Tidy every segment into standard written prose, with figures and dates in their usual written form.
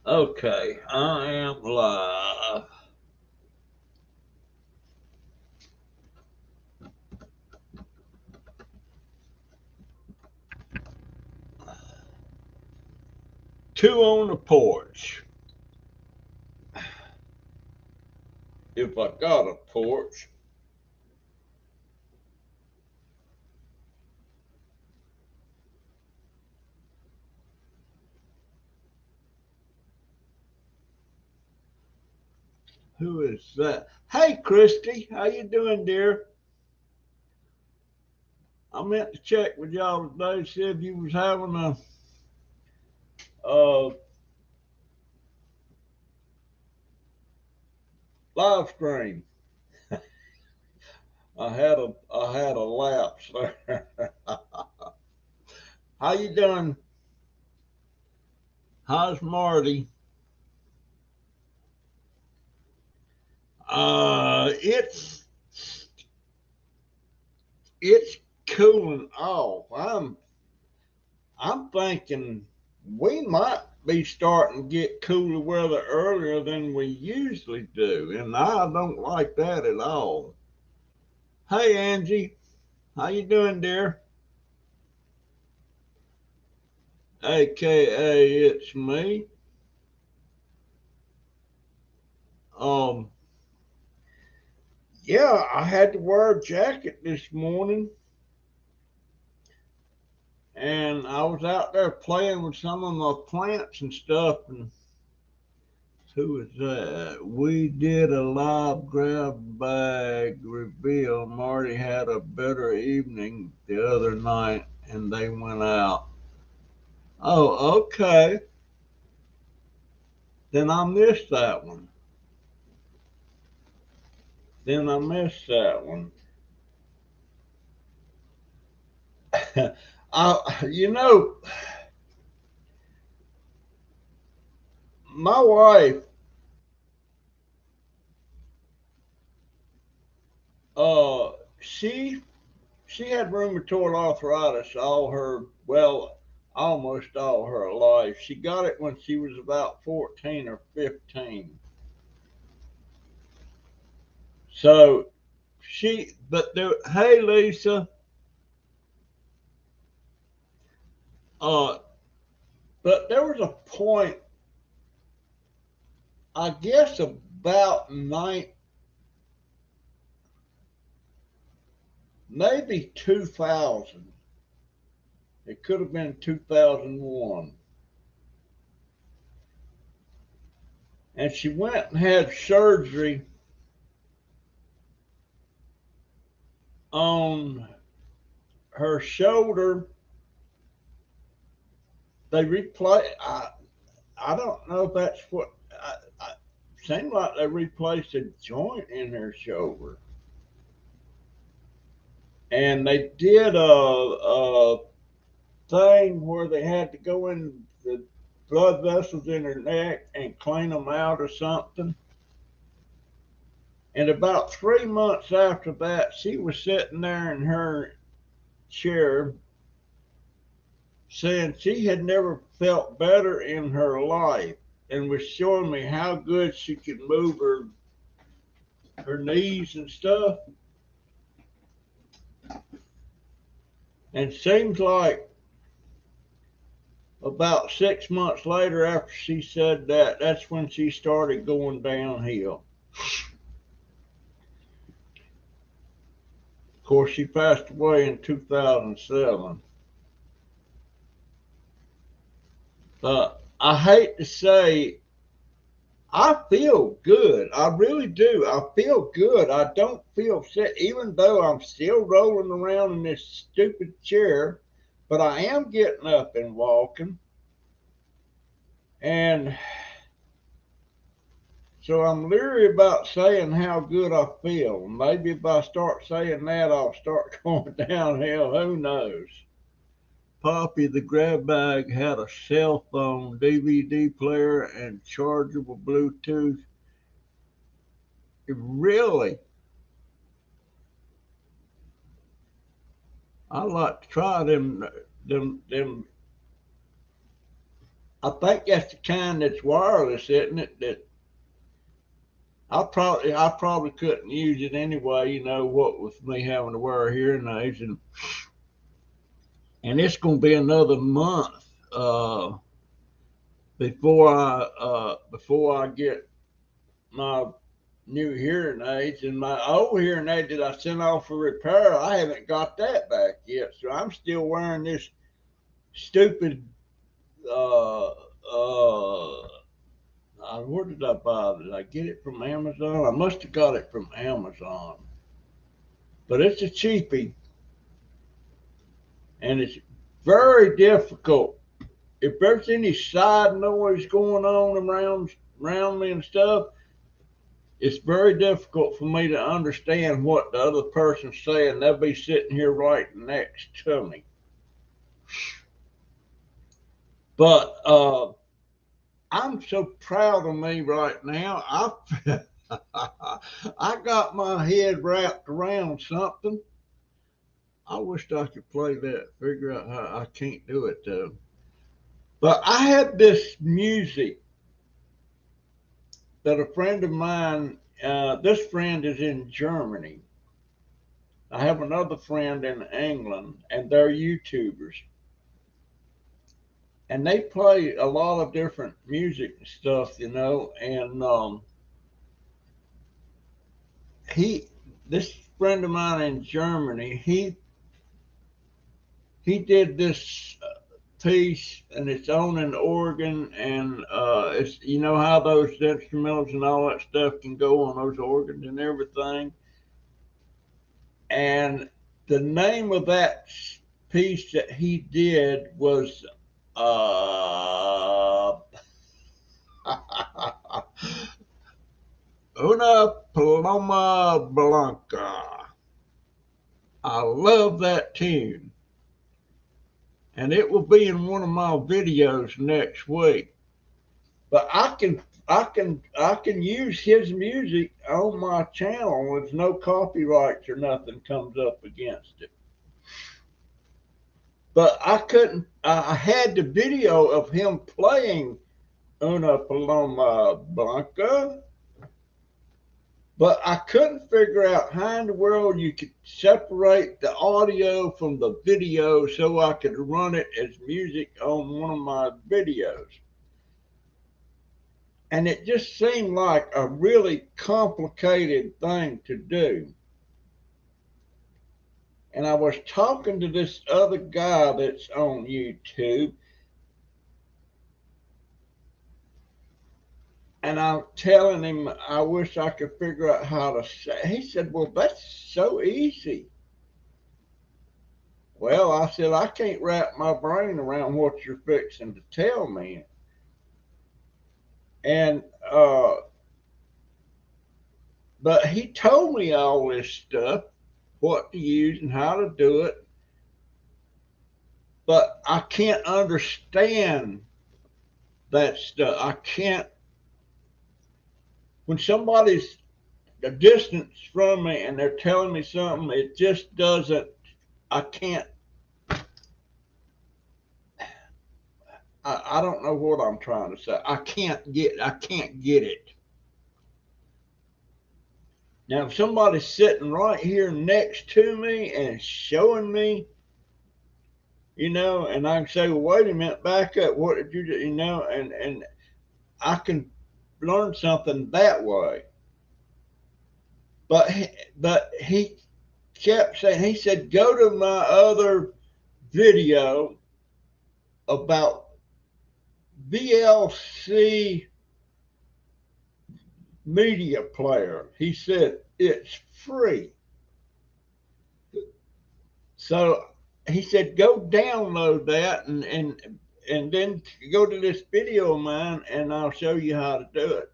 Okay, I am live. Two on the porch. If I got a porch. Who is that? Hey, Christy, how you doing, dear? I meant to check with y'all today, see if you was having a live stream. I had a lapse there. How you doing? How's Marty? It's cooling off. I'm thinking we might be starting to get cooler weather earlier than we usually do, and I don't like that at all. Hey, Angie, how you doing, dear? AKA, it's me. Um, yeah, I had to wear a jacket this morning, and I was out there playing with some of my plants and stuff, and who was that? We did a live grab bag reveal. Marty had a better evening the other night and they went out. Oh, okay. Then I missed that one. Then I missed that one. I, you know, my wife, uh, she she had rheumatoid arthritis all her well, almost all her life. She got it when she was about 14 or 15. So but there, hey Lisa, uh, but there was a point, I guess about maybe 2000. It could have been 2001. And she went and had surgery on her shoulder. They replaced, I don't know if that's what, seemed like they replaced a joint in her shoulder. And they did a thing where they had to go in the blood vessels in her neck and clean them out or something. And about 3 months after that, she was sitting there in her chair saying she had never felt better in her life and was showing me how good she could move her knees and stuff. And seems like about 6 months later, after she said that, that's when she started going downhill. Of course, she passed away in 2007. I hate to say, I feel good. I really do. I feel good. I don't feel sick, even though I'm still rolling around in this stupid chair, but I am getting up and walking. And so I'm leery about saying how good I feel. Maybe if I start saying that, I'll start going downhill. Who knows? Poppy the grab bag had a cell phone, DVD player, and chargeable Bluetooth. Really? I like to try them. I think that's the kind that's wireless, isn't it? That I probably couldn't use it anyway. You know what with me having to wear hearing aids, and it's gonna be another month before I get my new hearing aids, and my old hearing aid that I sent off for repair, I haven't got that back yet. So I'm still wearing this stupid. Uh, where did I buy it? Did I get it from Amazon? I must have got it from Amazon, but it's a cheapie, and it's very difficult. If there's any side noise going on around me and stuff, it's very difficult for me to understand what the other person's saying. They'll be sitting here right next to me. But I'm so proud of me right now. I got my head wrapped around something. I wished I could play that. Figure out how I can't do it though. But I had this music that a friend of mine. This friend is in Germany. I have another friend in England, and they're YouTubers, and they play a lot of different music and stuff, you know. And he, this friend of mine in Germany, he did this piece, and it's on an organ, and it's you know how those instrumentals and all that stuff can go on those organs and everything. And the name of that piece that he did was uh, Una Paloma Blanca. I love that tune, and it will be in one of my videos next week. But I can use his music on my channel with no copyrights or nothing comes up against it. But I couldn't. I had the video of him playing Una Paloma Blanca, but I couldn't figure out how in the world you could separate the audio from the video so I could run it as music on one of my videos. And it just seemed like a really complicated thing to do. And I was talking to this other guy that's on YouTube, and I'm telling him I wish I could figure out how to say. He said, "Well, that's so easy." Well, I said, I can't wrap my brain around what you're fixing to tell me. And but he told me all this stuff, what to use and how to do it, but I can't understand that stuff. I can't. When somebody's a distance from me and they're telling me something, it just doesn't. I can't. I don't know what I'm trying to say. I can't get it. Now, if somebody's sitting right here next to me and showing me, you know, and I can say, well, wait a minute, back up. What did you do? You know, and I can learn something that way. But he kept saying, he said, go to my other video about VLC media player. He said, it's free. So he said, go download that and then go to this video of mine and I'll show you how to do it.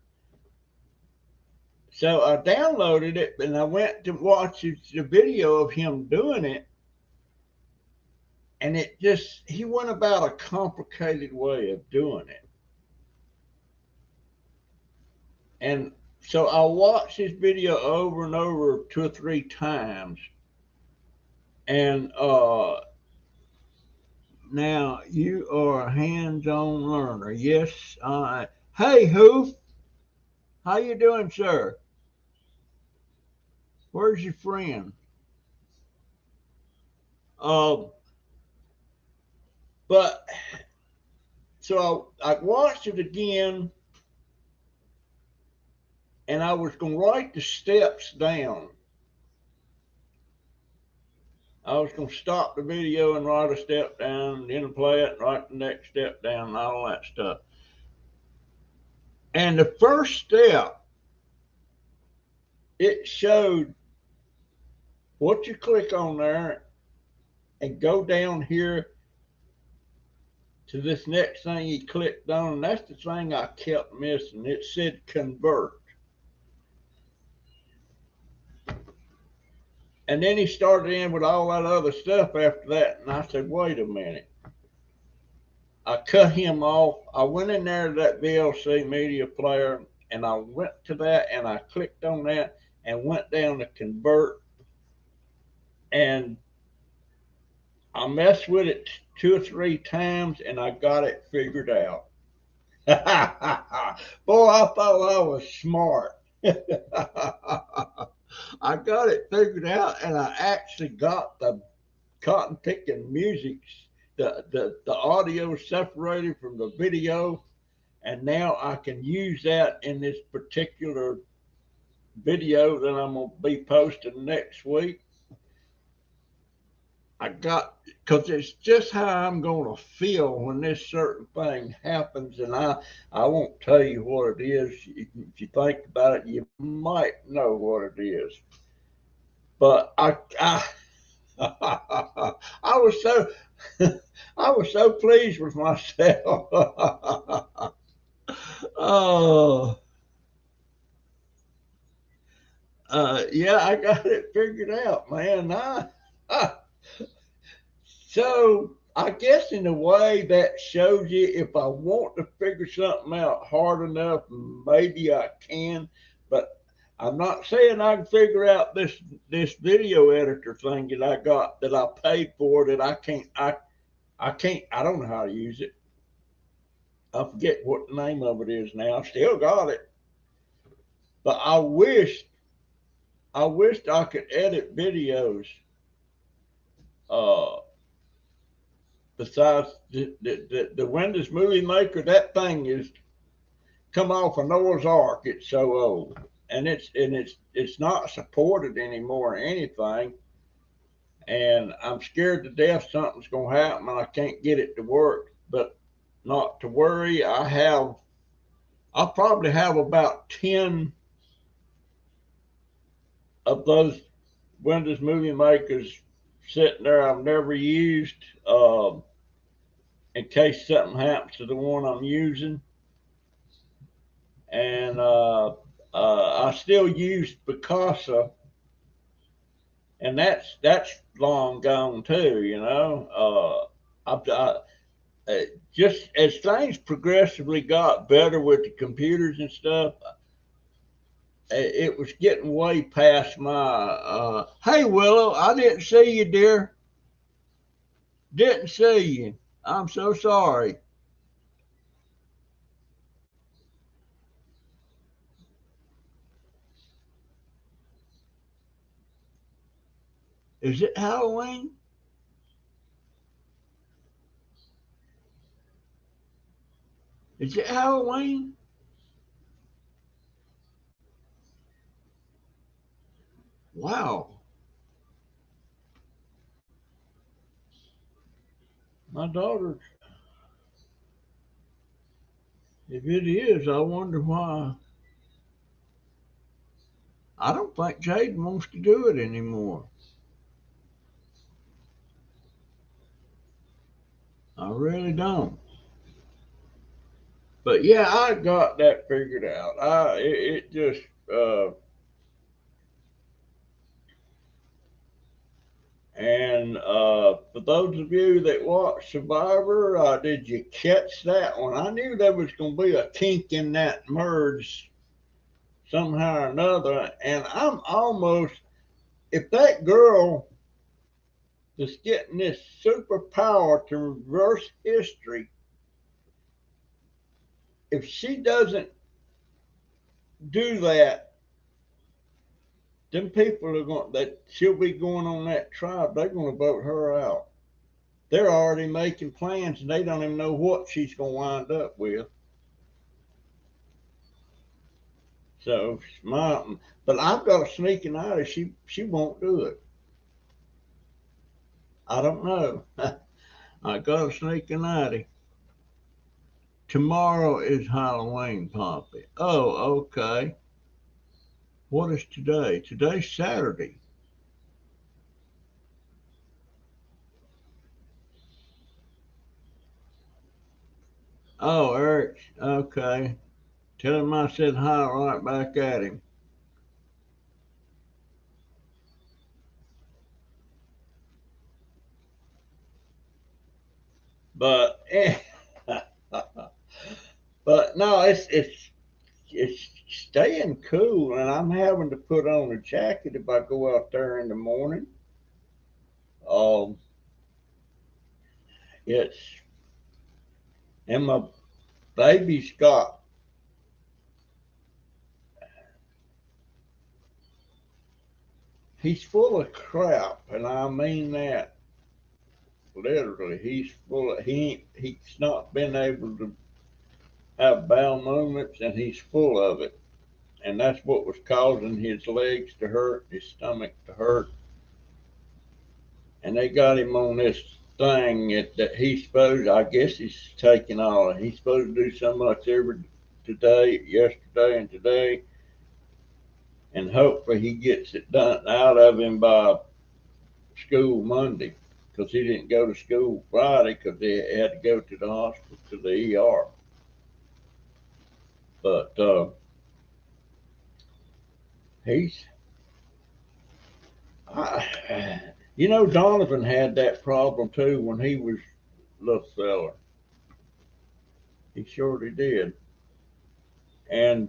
So I downloaded it and I went to watch the video of him doing it. And he went about a complicated way of doing it. And so I watched his video over and over 2 or 3 times. And Now you are a hands-on learner. Yes. Hey, who? How you doing, sir? Where's your friend? Um, but so I watched it again, and I was gonna write the steps down. I was gonna stop the video and write a step down, then play it, write the next step down, and all that stuff. And the first step, it showed what you click on there and go down here to this next thing he clicked on, and that's the thing I kept missing. It said convert. And then he started in with all that other stuff after that, and I said, wait a minute. I cut him off. I went in there to that VLC media player, and I went to that, and I clicked on that, and went down to convert, and I messed with it 2 or 3 times, and I got it figured out. Boy, I thought I was smart. I got it figured out, and I actually got the cotton picking music, the audio separated from the video, and now I can use that in this particular video that I'm gonna be posting next week. I got, because it's just how I'm going to feel when this certain thing happens, and I won't tell you what it is. If you think about it, you might know what it is. But I was so I was so pleased with myself. Oh, yeah, I got it figured out, man. So I guess in a way that shows you if I want to figure something out hard enough, maybe I can. But I'm not saying I can figure out this video editor thing that I got that I paid for that I don't know how to use it. I forget what the name of it is now. I still got it. But I wished I could edit videos uh besides the Windows Movie Maker. That thing is come off a Noah's Ark. It's so old, and it's not supported anymore or anything. And I'm scared to death something's gonna happen and I can't get it to work. But not to worry. I probably have about 10 of those Windows Movie Makers sitting there I've never used, in case something happens to the one I'm using. And I still use Picasso, and that's long gone too. Just as things progressively got better with the computers and stuff, it was getting way past my. Hey Willow, I didn't see you, dear. Didn't see you. I'm so sorry. Is it Halloween? Is it Halloween? Wow. My daughter, if it is, I wonder why. I don't think Jaden wants to do it anymore. I really don't. But yeah, I got that figured out. It just and for those of you that watch Survivor, did you catch that one? I knew there was going to be a kink in that merge somehow or another, and I'm almost, if that girl that's getting this superpower to reverse history, if she doesn't do that, them people are going that she'll be going on that tribe. They're going to vote her out. They're already making plans, and they don't even know what she's going to wind up with. So but I've got a sneaking idea she won't do it. I don't know. I got a sneaking idea. Tomorrow is Halloween, Poppy. Oh, okay. What is today? Today's Saturday. Oh, Eric. Okay. Tell him I said hi right back at him. But but no, it's staying cool, and I'm having to put on a jacket if I go out there in the morning. Um, it's and my baby's got he's full of crap, and I mean that literally. He's not been able to have bowel movements, and he's full of it, and that's what was causing his legs to hurt, his stomach to hurt, and they got him on this thing that he's supposed. I guess he's taking all. He's supposed to do so much every today, yesterday, and today, and hopefully he gets it done out of him by school Monday, because he didn't go to school Friday because he had to go to the hospital to the ER. But he's, Donovan had that problem too when he was a little feller. He surely did. And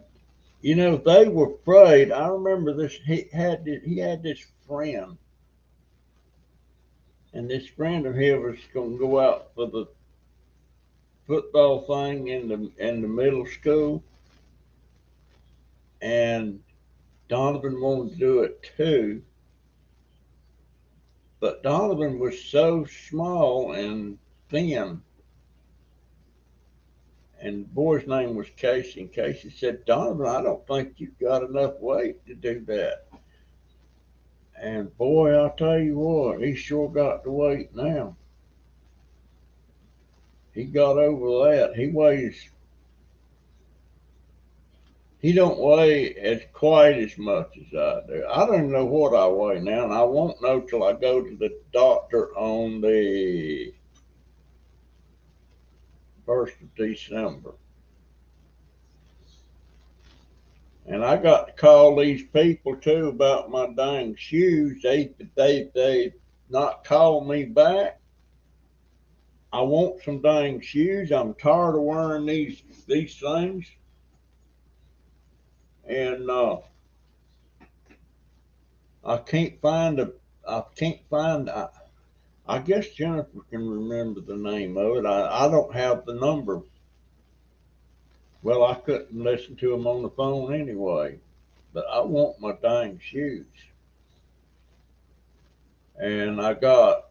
they were afraid. I remember this. He had this friend, and this friend of his was going to go out for the football thing in the middle school, and Donovan wanted to do it too. But Donovan was so small and thin, and the boy's name was Casey. And Casey said, "Donovan, I don't think you've got enough weight to do that." And boy, I'll tell you what, he sure got the weight now. He got over that. He don't weigh as quite as much as I do. I don't even know what I weigh now, and I won't know till I go to the doctor on the 1st of December. And I got to call these people too about my dang shoes. They not call me back. I want some dang shoes. I'm tired of wearing these things. And I can't find a. I can't find. I guess Jennifer can remember the name of it. I don't have the number. Well, I couldn't listen to them on the phone anyway. But I want my dang shoes. And I got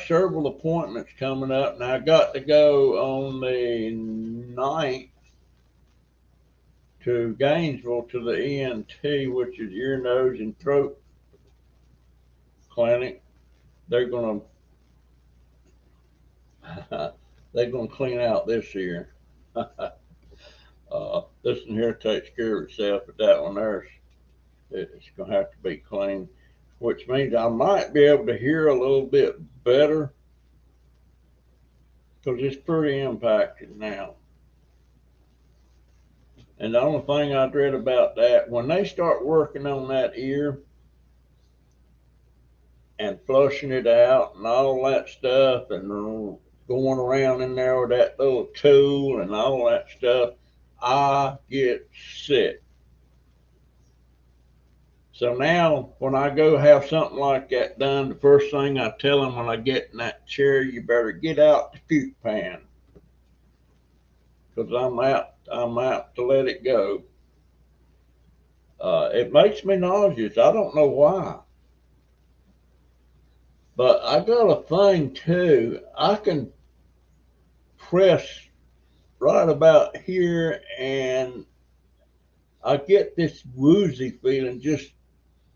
several appointments coming up, and I got to go on the 9th to Gainesville to the ENT, which is ear, nose, and throat clinic. They're gonna they're gonna clean out this ear. This one here takes care of itself, but that one there's it's gonna have to be cleaned, which means I might be able to hear a little bit better because it's pretty impacted now. And the only thing I dread about that, when they start working on that ear and flushing it out and all that stuff, and going around in there with that little tool and all that stuff, I get sick. So now when I go have something like that done, the first thing I tell them when I get in that chair, you better get out the puke pan. Because I'm out to let it go. It makes me nauseous. I don't know why. But I got a thing too. I can press right about here and I get this woozy feeling just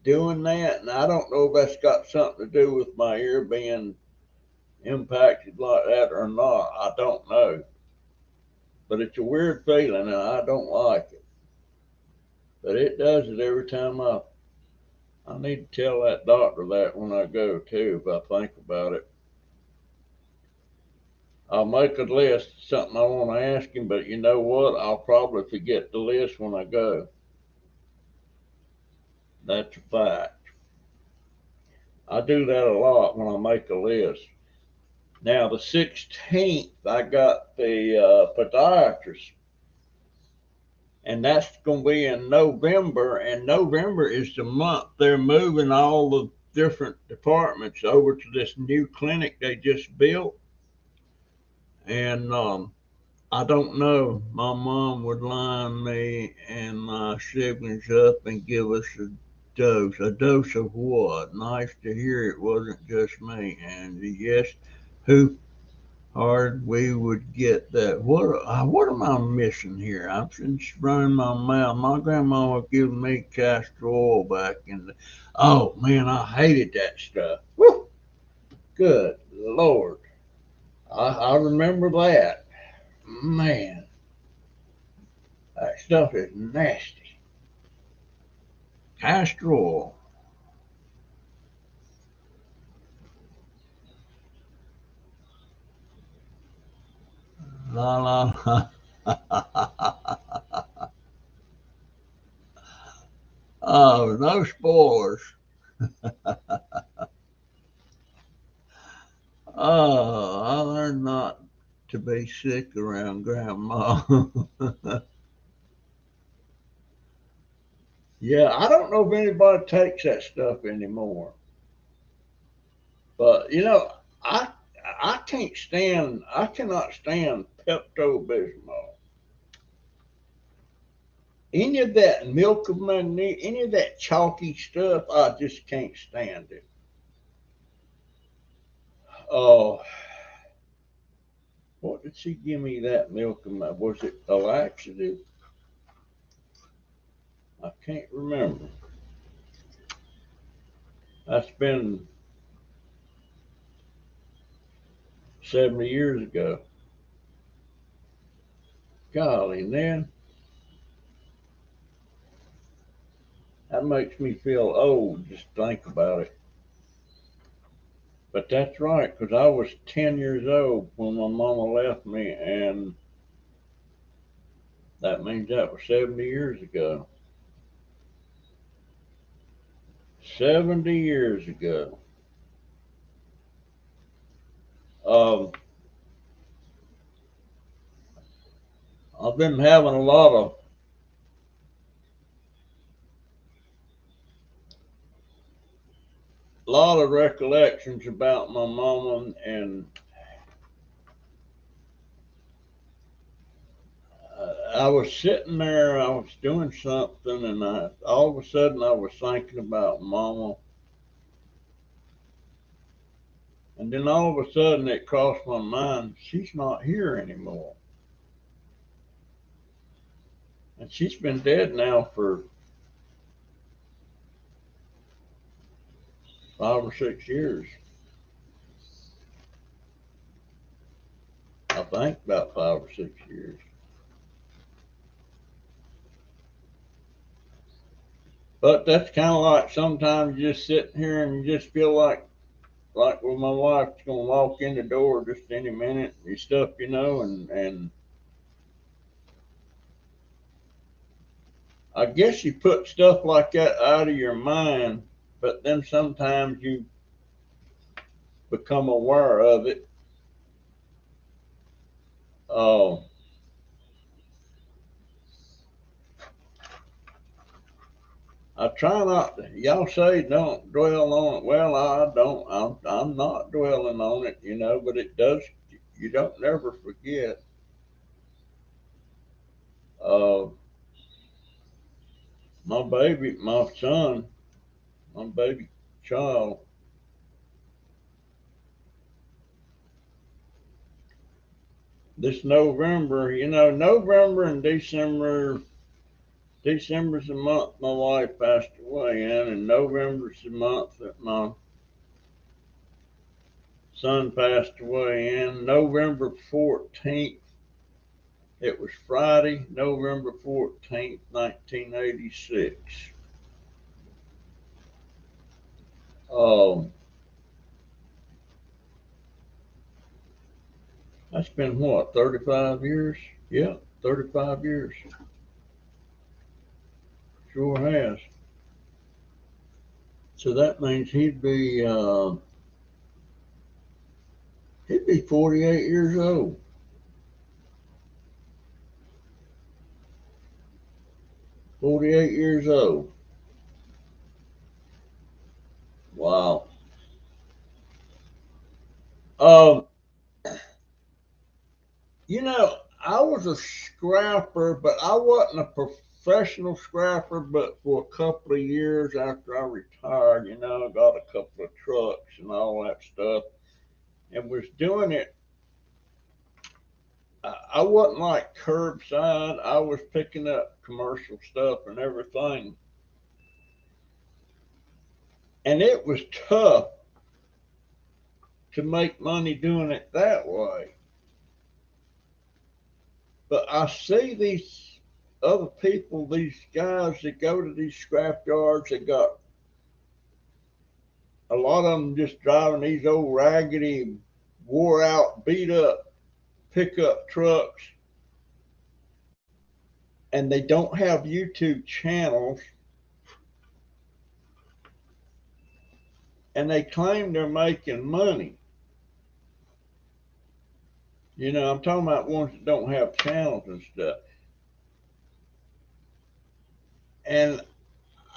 doing that. And I don't know if that's got something to do with my ear being impacted like that or not. I don't know. But it's a weird feeling and I don't like it. But it does it every time I need to tell that doctor that when I go too, if I think about it. I'll make a list, something I want to ask him, but you know what? I'll probably forget the list when I go. That's a fact. I do that a lot when I make a list. Now, the 16th, I got the podiatrist, and that's going to be in November, and November is the month they're moving all the different departments over to this new clinic they just built. And I don't know. My mom would line me and my siblings up and give us a dose. A dose of what? Nice to hear it wasn't just me. And yes, who hard we would get that. What am I missing here? I'm just running my mouth. My grandma was giving me castor oil back in the. Oh man, I hated that stuff. Woo! Good Lord. I remember that. Man, that stuff is nasty. Castor oil. La la. Oh, no spoilers. Oh, I learned not to be sick around grandma. Yeah, I don't know if anybody takes that stuff anymore. But you know, I I cannot stand Pepto Bismol. Any of that milk of magnesia, any of that chalky stuff, I just can't stand it. Oh, what did she give me that milk of magnesia? Was it a laxative? I can't remember. That's been 70 years ago. Golly, man, that makes me feel old just think about it. But that's right, because I was 10 years old when my mama left me, and that means that was 70 years ago. 70 years ago. Um, I've been having a lot of recollections about my mama, and I was sitting there, I was doing something, and all of a sudden I was thinking about mama. And then all of a sudden it crossed my mind, she's not here anymore. And she's been dead now for 5 or 6 years. I think about 5 or 6 years. But that's kind of like sometimes you just sitting here and you just feel like well, my wife's gonna walk in the door just any minute and stuff, and I guess you put stuff like that out of your mind, but then sometimes you become aware of it. Uh, I try not to. Y'all say don't dwell on it. Well, I don't. I'm not dwelling on it, you know. But it does. You don't never forget. Uh, my baby, my son, my baby child. This November, you know, November and December. December's the month my wife passed away in, and November's the month that my son passed away in. November 14th. It was Friday, November 14th, 1986. Um, that's been what, 35 years? Yeah, 35 years. Sure has. So that means he'd be 48 years old. 48 years old. Wow. Um, you know, I was a scrapper, but I wasn't a professional scrapper. But for a couple of years after I retired, you know, I got a couple of trucks and all that stuff, and was doing it. I wasn't like curbside. I was picking up commercial stuff and everything, and it was tough to make money doing it that way. But I see these other people, these guys that go to these scrap yards, they got a lot of them just driving these old raggedy, wore out, beat up pickup trucks, and they don't have YouTube channels, and they claim they're making money. You know, I'm talking about ones that don't have channels and stuff. And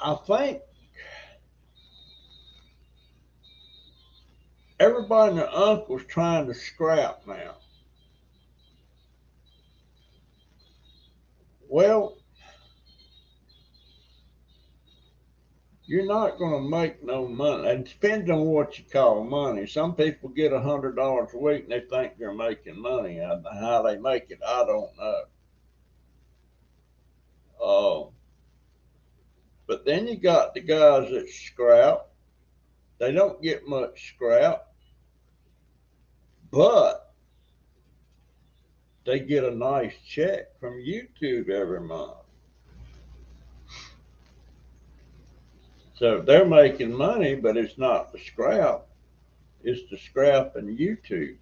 I think everybody and their uncle's trying to scrap now. Well, you're not going to make no money. It depends on what you call money. Some people get $100 a week and they think they're making money. How they make it, I don't know. Uh, but then you got the guys that scrap. They don't get much scrap, but they get a nice check from YouTube every month. So they're making money, but it's not the scrap. It's the scrap and YouTube.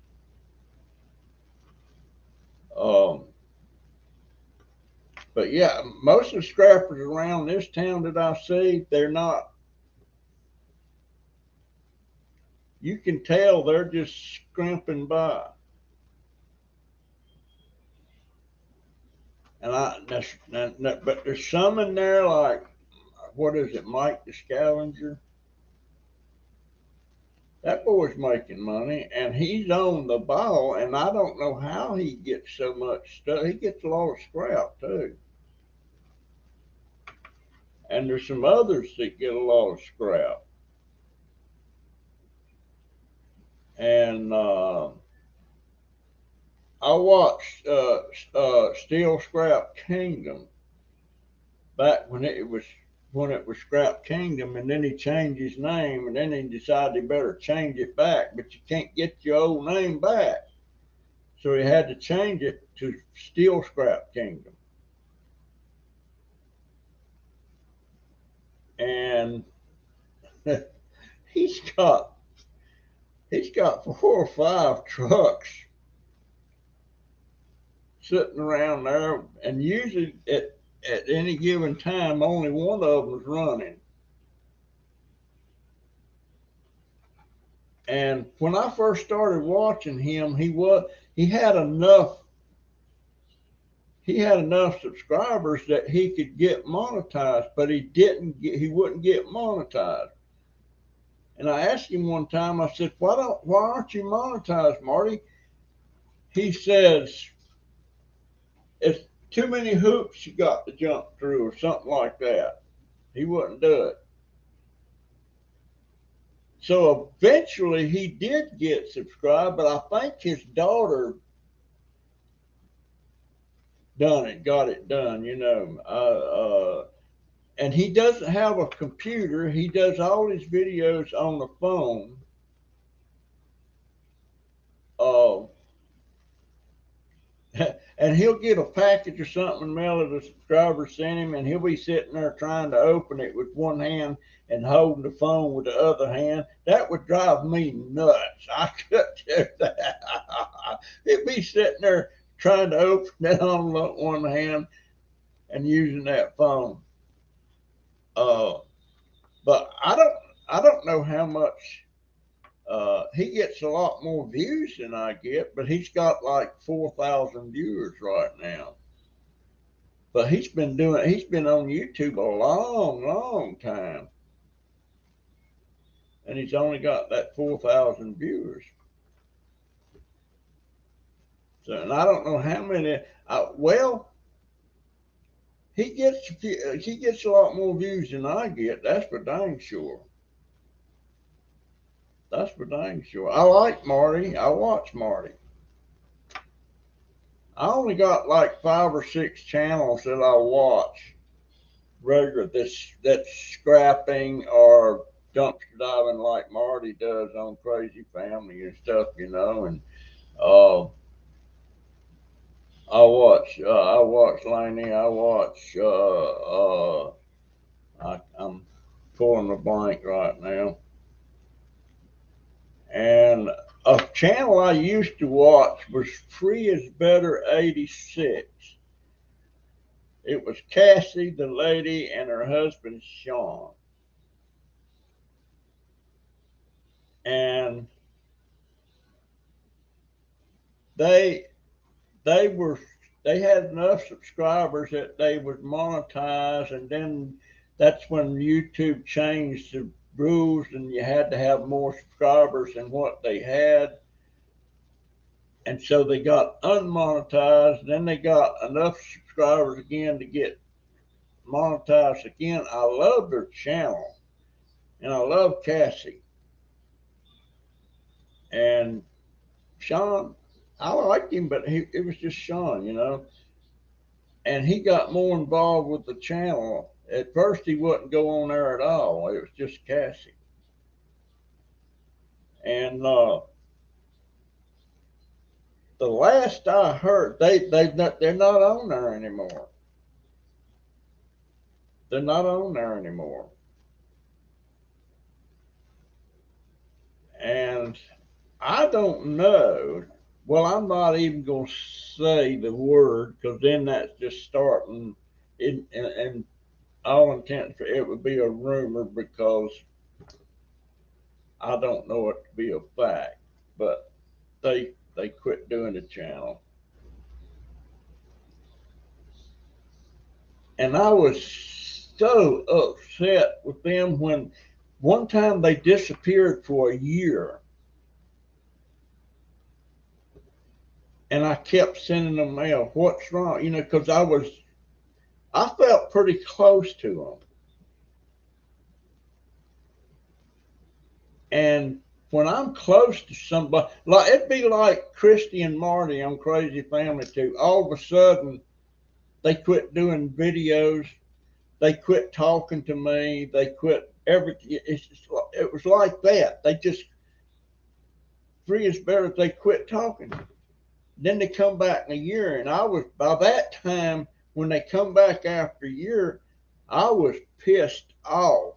Um, but yeah, most of the scrappers around this town that I see, they're not. You can tell they're just scrimping by. And but there's some in there like, what is it, Mike the Scavenger? That boy's making money, and he's on the ball. And I don't know how he gets so much stuff. He gets a lot of scrap too. And there's some others that get a lot of scrap. And I watched Steel Scrap Kingdom back when it was Scrap Kingdom, and then he changed his name, and then he decided he better change it back. But you can't get your old name back, so he had to change it to Steel Scrap Kingdom. And he's got he's got 4 or 5 trucks sitting around there, and usually at any given time, only one of them is running. And when I first started watching him, he had enough. he had enough subscribers that he could get monetized, but he wouldn't get monetized. And I asked him one time, I said, why aren't you monetized, Marty? He says, it's too many hoops you got to jump through or something like that. He wouldn't do it. So eventually he did get subscribed, but I think his daughter got it done, you know. And he doesn't have a computer. He does all his videos on the phone. And he'll get a package or something mail that a subscriber sent him, and he'll be sitting there trying to open it with one hand and holding the phone with the other hand. That would drive me nuts. I couldn't do that. He'd be sitting there trying to open it on one hand and using that phone. But I don't know how much. He gets a lot more views than I get, but he's got like 4,000 viewers right now. But he's been on YouTube a long time, and he's only got that 4,000 viewers. So, and I don't know how many. Well, he gets a lot more views than I get. That's for dang sure. That's for dang sure. I like Marty. I watch Marty. I only got like 5 or 6 channels that I watch regular. That's scrapping or dumpster diving like Marty does on Crazy Family and stuff, you know. And I watch Laney. I watch. I'm pulling the blank right now. And a channel I used to watch was Free is Better 86. It was Cassie, the lady, and her husband, Sean. And they had enough subscribers that they would monetize, and then that's when YouTube changed the rules and you had to have more subscribers than what they had. And so they got unmonetized, and then they got enough subscribers again to get monetized again. I love their channel, and I love Cassie. And Sean, I liked him, but it was just Sean, you know. And he got more involved with the channel. At first, he wouldn't go on there at all. It was just Cassie. And the last I heard, they're not on there anymore. They're not on there anymore. And I don't know. Well, I'm not even going to say the word, because then that's just starting. And all intents, it would be a rumor, because I don't know it to be a fact. But they quit doing the channel. And I was so upset with them when one time they disappeared for a year. And I kept sending them mail. What's wrong? You know, because I felt pretty close to them. And when I'm close to somebody, like it'd be like Christy and Marty on Crazy Family too. All of a sudden, they quit doing videos. They quit talking to me. They quit everything. It was like that. They just, Free is Better. They quit talking. Then they come back in a year, and by that time, when they come back after a year, I was pissed off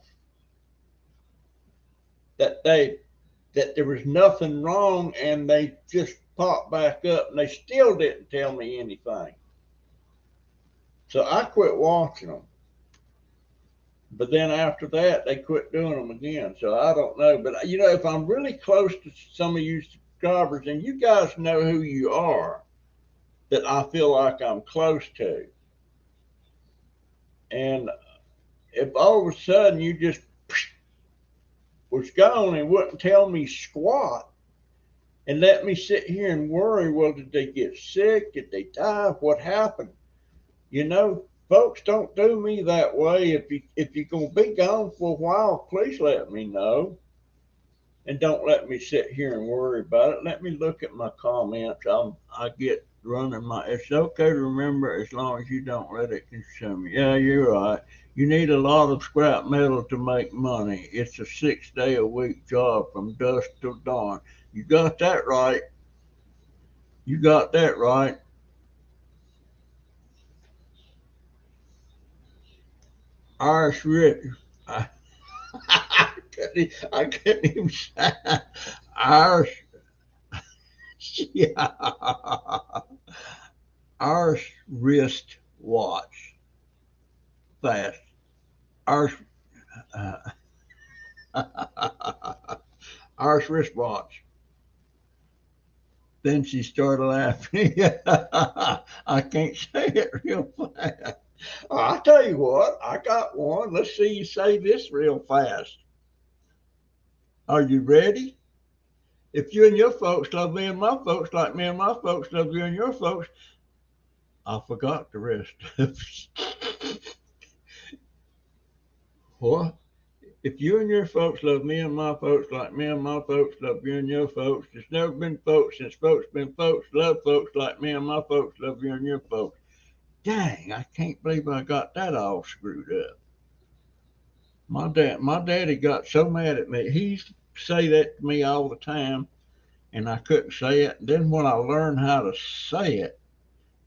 that there was nothing wrong, and they just popped back up, and they still didn't tell me anything. So I quit watching them. But then after that, they quit doing them again. So I don't know. But, you know, if I'm really close to some of you subscribers, and you guys know who you are, that I feel like I'm close to. And if all of a sudden you just was gone and wouldn't tell me squat and let me sit here and worry, well, did they get sick? Did they die? What happened? You know, folks don't do me that way. If you're gonna be gone for a while, please let me know. And don't let me sit here and worry about it. Let me look at my comments. I get running my. It's okay to remember as long as you don't let it consume you. Yeah, you're right. You need a lot of scrap metal to make money. It's a 6-day-a-week job from dusk till dawn. You got that right. You got that right. Irish Rich. I, I couldn't even say Irish. Yeah. Irish wrist watch. Fast. Irish. Uh, Irish wristwatch. Then she started laughing. I can't say it real fast. I'll tell you what, I got one. Let's see you say this real fast. Are you ready? If you and your folks love me and my folks like me and my folks love you and your folks, I forgot the rest. What? If you and your folks love me and my folks like me and my folks love you and your folks, there's never been folks since folks been folks. Love folks like me and my folks love you and your folks. Dang, I can't believe I got that all screwed up. My daddy got so mad at me. He used to say that to me all the time, and I couldn't say it. And then when I learned how to say it,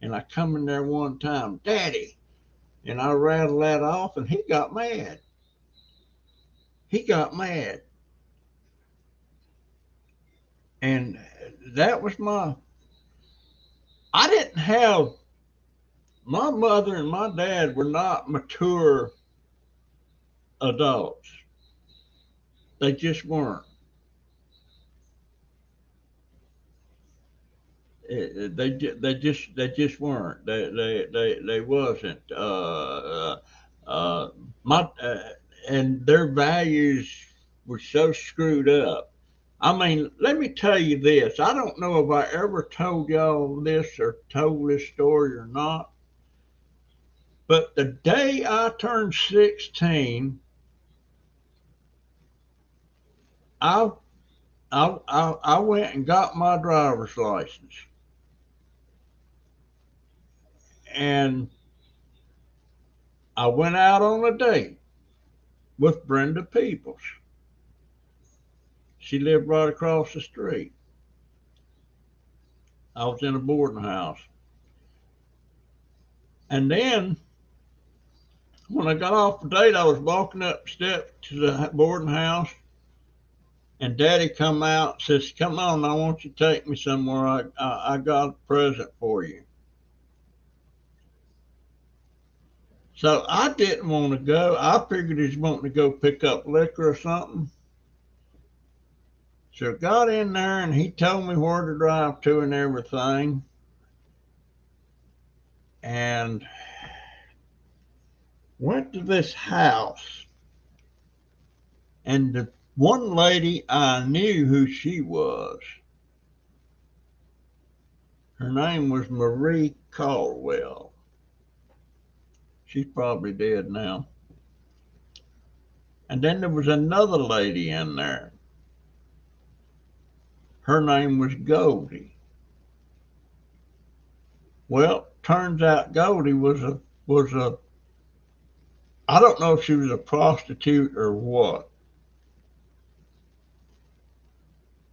and I come in there one time, Daddy, and I rattled that off, and he got mad. He got mad, and that was my. I didn't have my mother and my dad were not mature adults. They just weren't. They just weren't. They wasn't. My and their values were so screwed up. I mean, let me tell you this. I don't know if I ever told y'all this or told this story or not, but the day I turned 16, I I went and got my driver's license, and I went out on a date with Brenda Peoples. She lived right across the street. I was in a boarding house. And then when I got off the date, I was walking up the steps to the boarding house, and Daddy come out and says, "Come on, I want you to take me somewhere. I got a present for you." So I didn't want to go. I figured he was wanting to go pick up liquor or something. So I got in there, and he told me where to drive to and everything. And went to this house, and the one lady, I knew who she was. Her name was Marie Caldwell. She's probably dead now. And then there was another lady in there. Her name was Goldie. Well, turns out Goldie was a I don't know if she was a prostitute or what.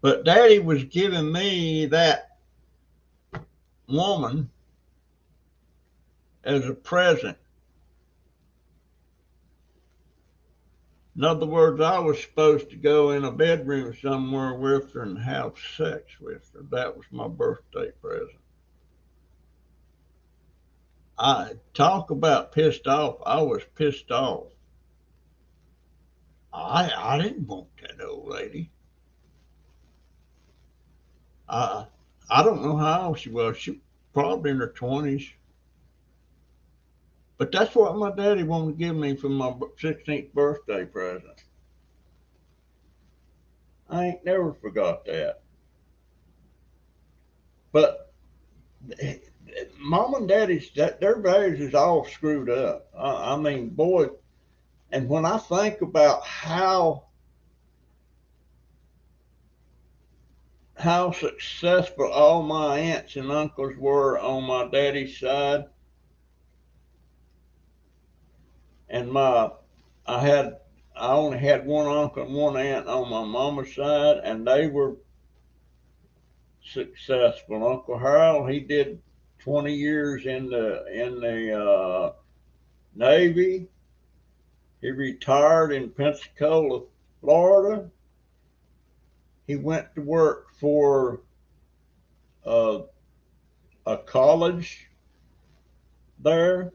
But Daddy was giving me that woman as a present. In other words, I was supposed to go in a bedroom somewhere with her and have sex with her. That was my birthday present. I talk about pissed off. I was pissed off. I didn't want that old lady. I I don't know how old she was. She probably in their 20s. But that's what my daddy wanted to give me for my 16th birthday present. I ain't never forgot that. But mom and daddy's, their values is all screwed up. I mean, boy, and when I think about how successful all my aunts and uncles were on my daddy's side, and I only had one uncle and one aunt on my mama's side, and they were successful. Uncle Harold, he did 20 years in the Navy. He retired in Pensacola, Florida. He went to work for uh, a college there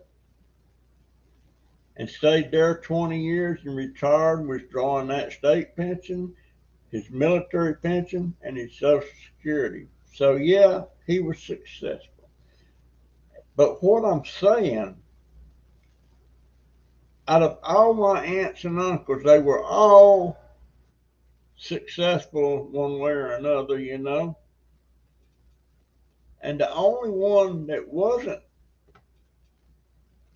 and stayed there 20 years and retired, was drawing that state pension, his military pension, and his Social Security. So, yeah, he was successful. But what I'm saying, out of all my aunts and uncles, they were all successful one way or another, you know. And the only one that wasn't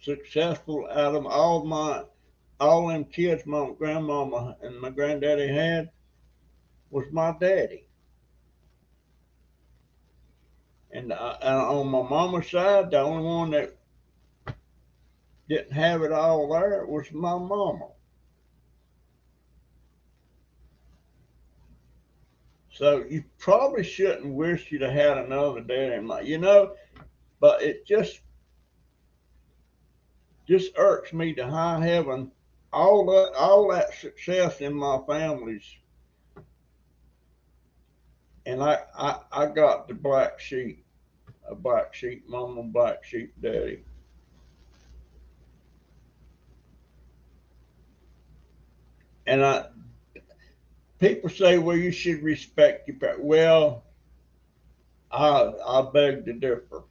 successful out of all them kids my grandmama and my granddaddy had was my daddy. And on my mama's side, the only one that didn't have it all there was my mama. So you probably shouldn't wish you'd have had another daddy, you know. But it just irks me to high heaven. All that success in my family's, and I got the black sheep, a black sheep mama, black sheep daddy. And people say, well, you should respect your parents. Well, I beg to differ.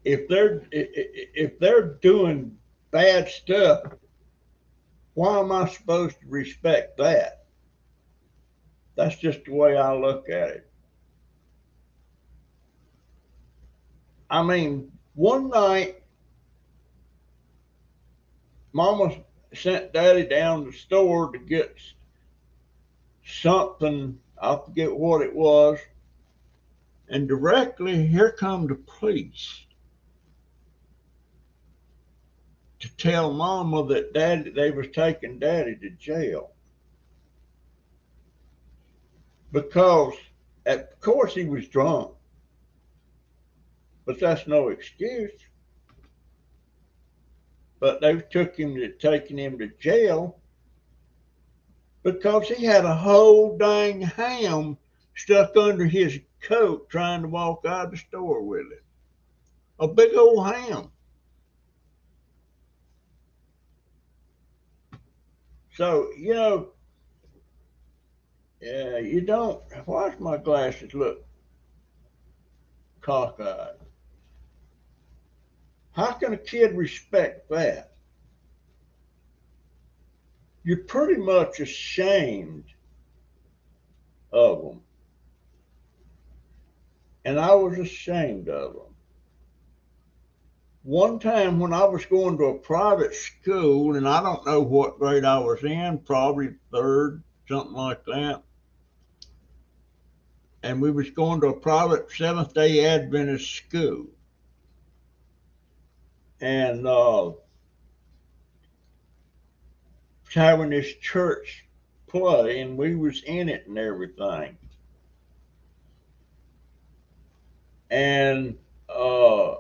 If they're doing bad stuff, why am I supposed to respect that? That's just the way I look at it. I mean, one night, Mama sent Daddy down to the store to get something. I forget what it was. And directly, here come the police to tell Mama that they was taking Daddy to jail. Because, of course, he was drunk. But that's no excuse. But they taking him to jail because he had a whole dang ham stuck under his coat trying to walk out of the store with it. A big old ham. So, you know, you don't, why does my glasses look cockeyed? How can a kid respect that? You're pretty much ashamed of them. And I was ashamed of them. One time when I was going to a private school, and I don't know what grade I was in, probably third, something like that. And we was going to a private Seventh-day Adventist school. And having this church play, and we was in it and everything. And a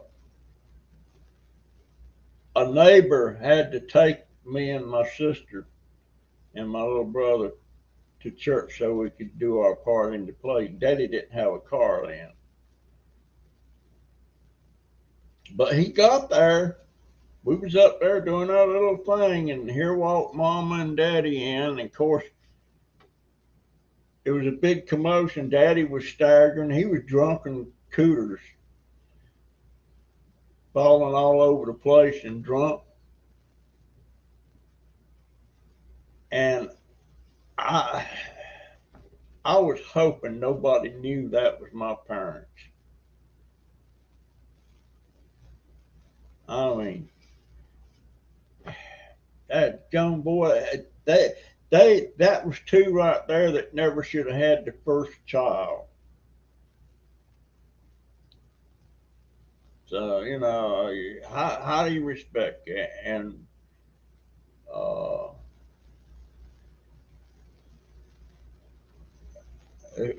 neighbor had to take me and my sister and my little brother to church so we could do our part in the play. Daddy didn't have a car then. But he got there. We was up there doing our little thing, and here walked Mama and Daddy in. And of course, it was a big commotion. Daddy was staggering. He was drunken cooters, falling all over the place and drunk. And I I was hoping nobody knew that was my parents. I mean, that young boy, that was two right there that never should have had the first child. So how do you respect it? And uh,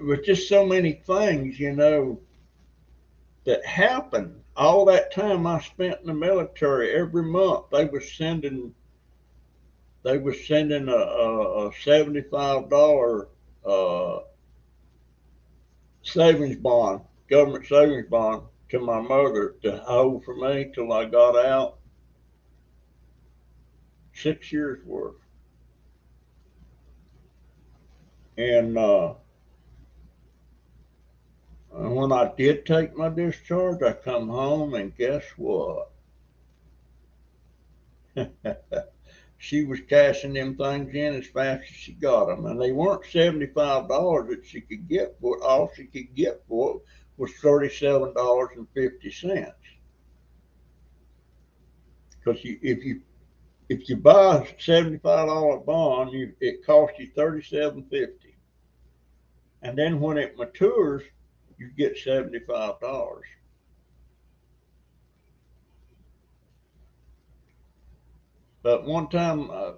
with just so many things, that happened. All that time I spent in the military, every month they was sending a $75 uh, savings bond, government savings bond, to my mother to hold for me till I got out. 6 years worth. And when I did take my discharge, I come home and guess what? She was cashing them things in as fast as she got them, and they weren't $75 that she could get for it. All she could get for it was $37.50. Because if you buy a $75 bond, it costs you $37.50, and then when it matures, you get $75. But one time, a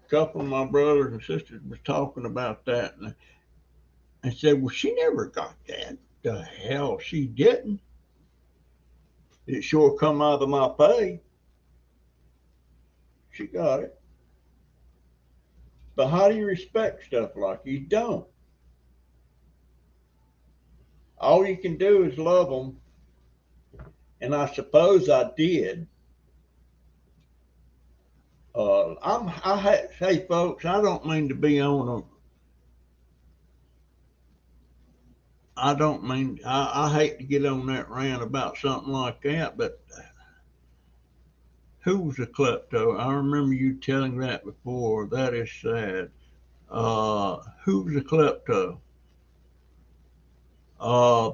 couple of my brothers and sisters was talking about that, and I said, "Well, she never got that. The hell, she didn't. It sure come out of my pay. She got it." But how do you respect stuff like you don't? All you can do is love them, and I suppose I did. Hey, folks, I don't mean to be on a. I don't mean. I hate to get on that rant about something like that, but who was a klepto? I remember you telling that before. That is sad. Who was a klepto? Uh,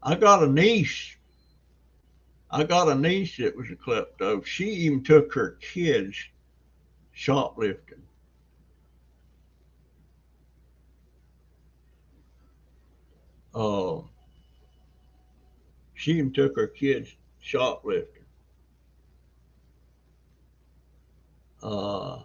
I got a niece. I got a niece that was a klepto. She even took her kids shoplifting. Uh, she even took her kids shoplifting. Uh,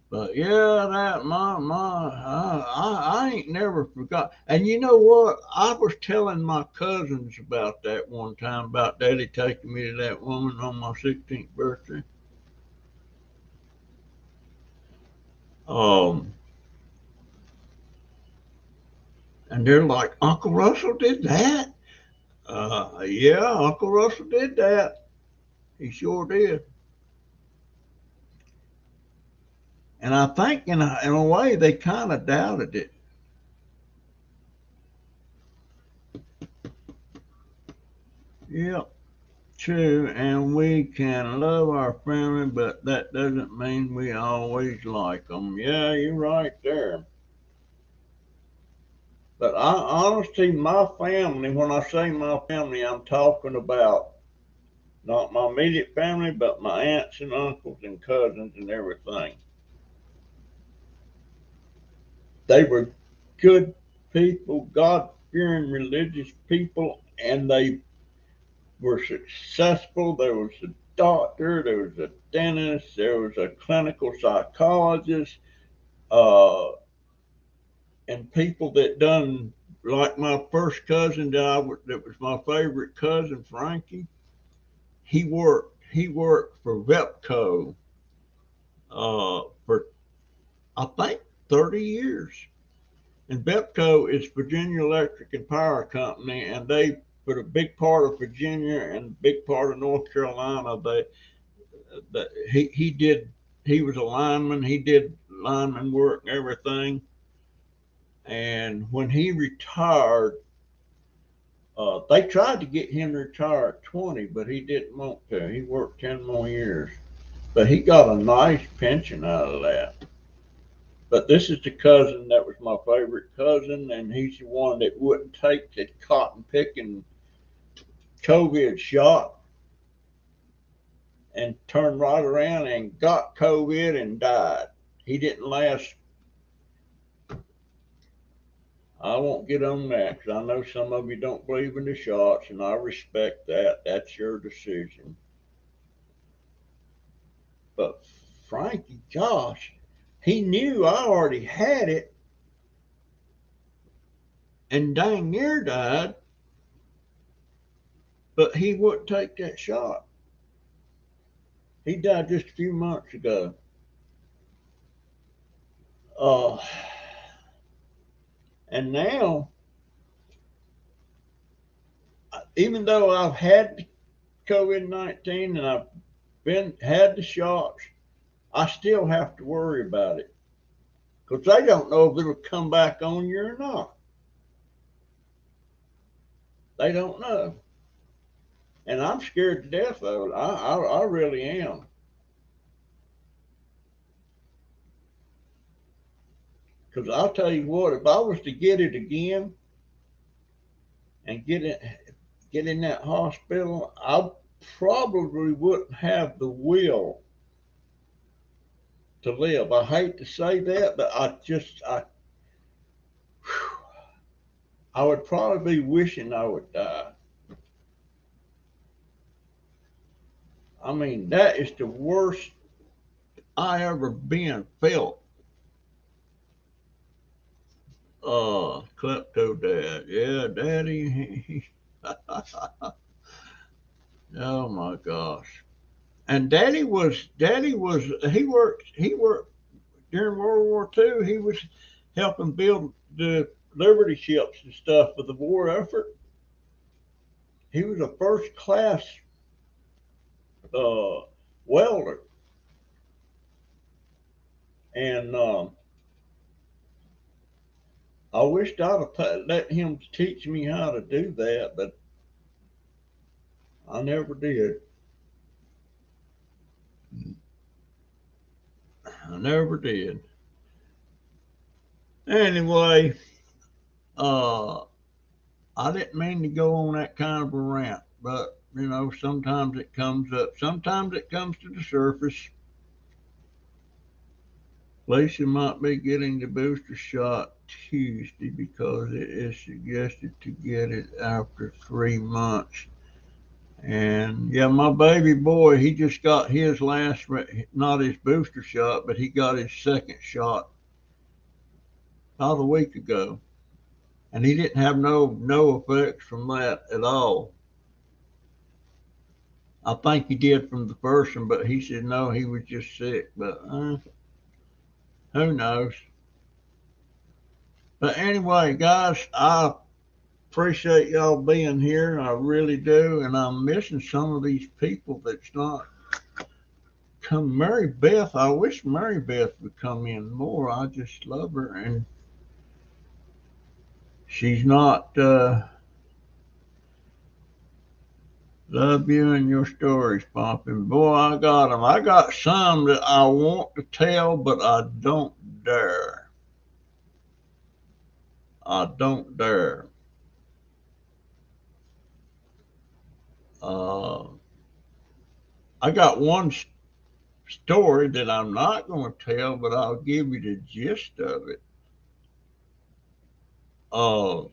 but yeah, that I ain't never forgot. And you know what? I was telling my cousins about that one time about Daddy taking me to that woman on my 16th birthday. Um, and they're like, Uncle Russell did that? Yeah, Uncle Russell did that. He sure did. And I think in a way they kind of doubted it. Yep, true. And we can love our family, but that doesn't mean we always like them. Yeah, you're right there. But honestly, my family, when I say my family, I'm talking about not my immediate family, but my aunts and uncles and cousins and everything. They were good people, God fearing religious people, and they were successful. There was a doctor, there was a dentist, there was a clinical psychologist, uh, and people that done like my first cousin that was my favorite cousin, Frankie. He worked for Vepco for I think 30 years. And Vepco is Virginia Electric and Power Company, and but a big part of Virginia and a big part of North Carolina. He was a lineman. He did lineman work and everything. And when he retired, they tried to get him to retire at 20, but he didn't want to. He worked 10 more years. But he got a nice pension out of that. But this is the cousin that was my favorite cousin, and he's the one that wouldn't take the cotton picking COVID shot and turned right around and got COVID and died. He didn't last. I won't get on that because I know some of you don't believe in the shots, and I respect that. That's your decision. But Frankie, gosh, he knew I already had it and dang near died, but he wouldn't take that shot. He died just a few months ago. Uh, and now, even though I've had COVID-19 and I've had the shots, I still have to worry about it because they don't know if it'll come back on you or not. They don't know, and I'm scared to death of it. I really am. Because I'll tell you what, if I was to get it again and get in that hospital, I probably wouldn't have the will to live. I hate to say that, but I would probably be wishing I would die. I mean, that is the worst I ever felt. Klepto dad. Yeah, daddy. Oh my gosh. And he worked during World War II. He was helping build the Liberty ships and stuff for the war effort. He was a first class uh, welder, and I wished I'd have let him teach me how to do that, but I never did. I never did. Anyway, uh, I didn't mean to go on that kind of a rant, but sometimes it comes up. Sometimes it comes to the surface. Lisa might be getting the booster shot Tuesday because it is suggested to get it after 3 months. And yeah, my baby boy, he just got his not his booster shot, but he got his second shot about a week ago. And he didn't have no effects from that at all. I think he did from the first one, but he said no, he was just sick. But who knows? But anyway, guys, I appreciate y'all being here. I really do, and I'm missing some of these people that's not come. Mary Beth, I wish Mary Beth would come in more. I just love her, and she's not. Love you and your stories, Poppin'. Boy, I got them. I got some that I want to tell, but I don't dare. I don't dare. Uh, I got one story that I'm not going to tell, but I'll give you the gist of it. Uh,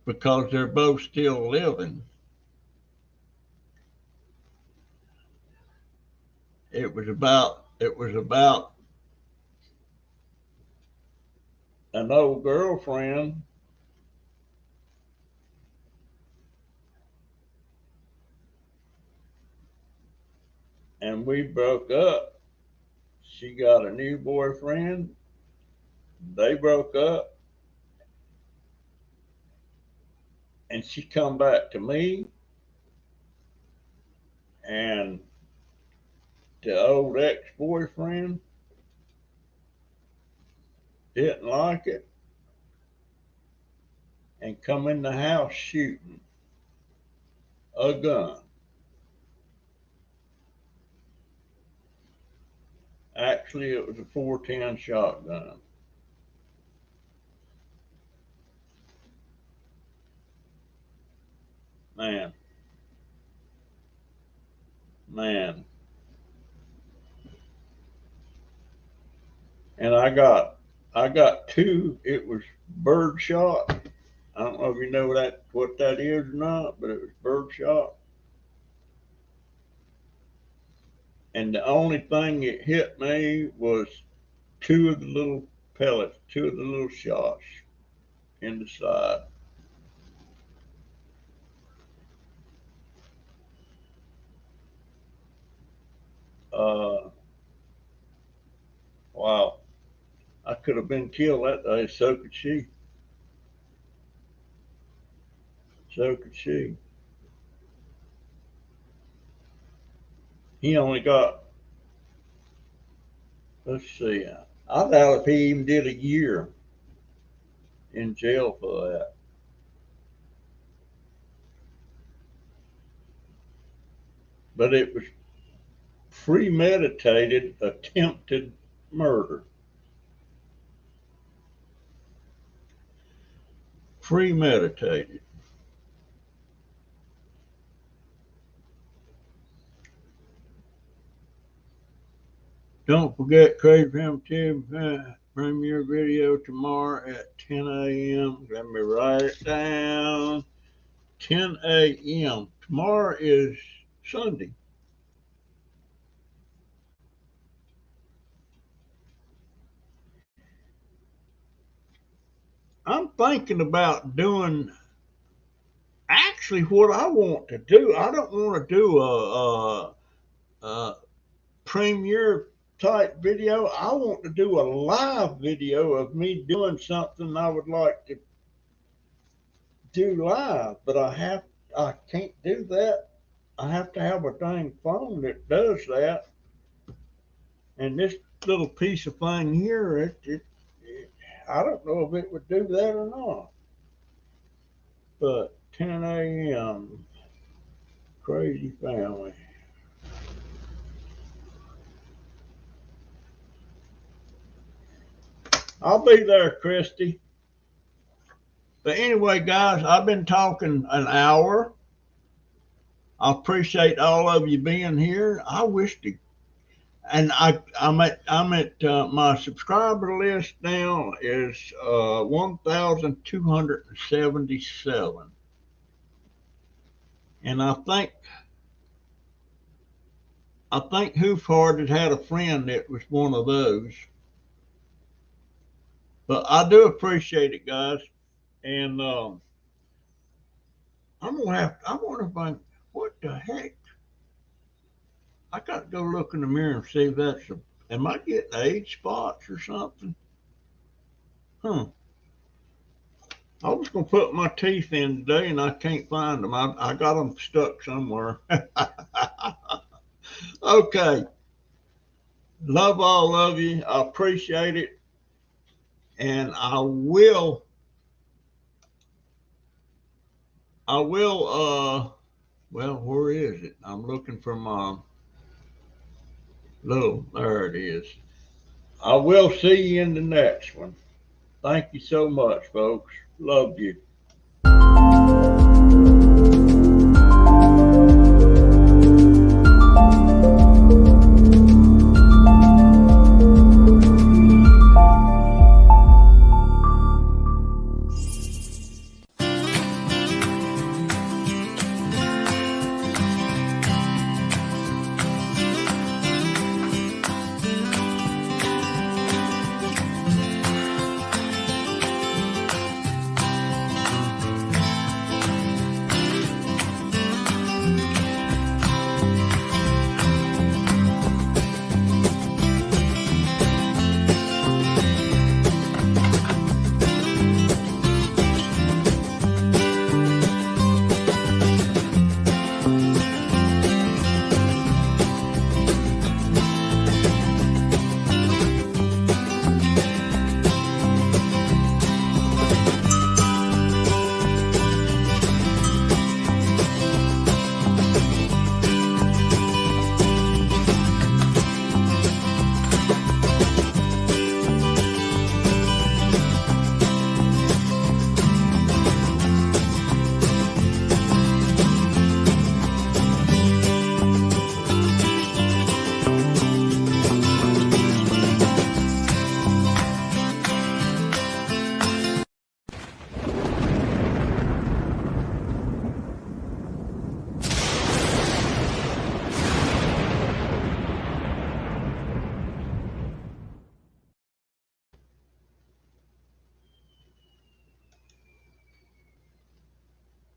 because they're both still living. It was about an old girlfriend, and we broke up. She got a new boyfriend. They broke up, And she come back to me, and the old ex-boyfriend didn't like it and come in the house shooting a gun. Actually, it was a 410 shotgun. Man, man. And I got two. It was bird shot. I don't know if you know what that is or not, but it was bird shot. And the only thing that hit me was two of the little pellets, two of the little shots in the side. Uh, wow. I could have been killed that day. So could she. So could she. He only got, let's see, I doubt if he even did a year in jail for that. But it was premeditated attempted murder. Premeditated. Don't forget Crazy Film Tim premiere video tomorrow at 10 a.m. Let me write it down. 10 a.m. Tomorrow is Sunday. I'm thinking about doing actually what I want to do. I don't want to do a premiere type video. I want to do a live video of me doing something I would like to do live, but I can't do that. I have to have a dang phone that does that. And this little piece of thing here, I don't know if it would do that or not. But 10 a.m. Crazy family. I'll be there, Christy. But anyway, guys, I've been talking an hour. I appreciate all of you being here. I wish to, and I'm at my subscriber list now is 1,277, and I think Hoofhard had a friend that was one of those. But I do appreciate it, guys, and I'm gonna have. I wonder if I. What the heck? I got to go look in the mirror and see if that's a. Am I getting age spots or something? Huh. I was gonna put my teeth in today and I can't find them. I got them stuck somewhere. Okay. Love all of you. I appreciate it. And well, where is it? I'm looking for my little, there it is. I will see you in the next one. Thank you so much, folks. Love you.